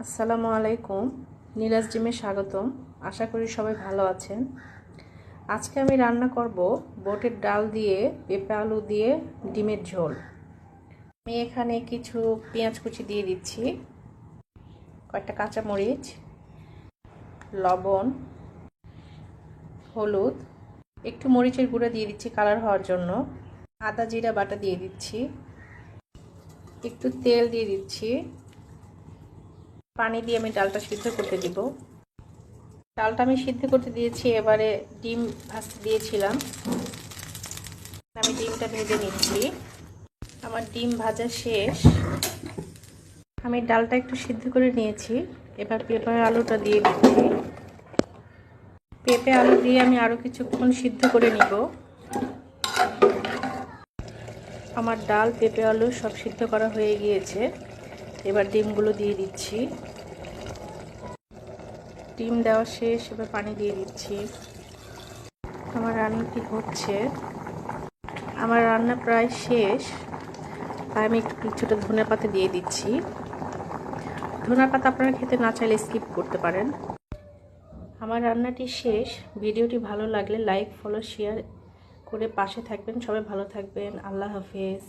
আসসালামু আলাইকুম। নীলাজ জিমে স্বাগতম। আশা করি সবাই ভালো আছেন। আজকে আমি রান্না করব বুটের ডাল দিয়ে পেঁপে আলু দিয়ে ডিমের ঝোল। আমি এখানে কিছু পেঁয়াজ কুচি দিয়ে দিচ্ছি, কয়েকটা কাঁচামরিচ, লবণ, হলুদ, একটু মরিচের গুঁড়া দিয়ে দিচ্ছি কালার হওয়ার জন্য, আদা জিরা বাটা দিয়ে দিচ্ছি, একটু তেল দিয়ে দিচ্ছি, পানি দিয়ে আমি ডালটা সিদ্ধ করতে দিব। ডালটা আমি সিদ্ধ করতে দিয়েছি। এবারে ডিম ভাজতে দিয়েছিলাম, আমি ডিমটা ভেজে নিচ্ছি। আমার ডিম ভাজা শেষ। আমি ডালটা একটু সিদ্ধ করে নিয়েছি। এবার পেঁপে আলুটা দিয়ে দিচ্ছি। পেঁপে আলু দিয়ে আমি আরও কিছুক্ষণ সিদ্ধ করে নিব। আমার ডাল পেঁপে আলু সব সিদ্ধ করা হয়ে গিয়েছে। এবার ডিমগুলো দিয়ে দিচ্ছি। ডিম দেওয়া শেষ, এবার পানি দিয়ে দিচ্ছি। আমার রান্নাটি হচ্ছে, আমার রান্না প্রায় শেষ। আমি একটু কিছুটা ধনেপাতা দিয়ে দিচ্ছি। ধনেপাতা আপনারা খেতে না চাইলে স্কিপ করতে পারেন। আমার রান্নাটি শেষ। ভিডিওটি ভালো লাগলে লাইক, ফলো, শেয়ার করে পাশে থাকবেন। সবাই ভালো থাকবেন। আল্লাহ হাফেজ।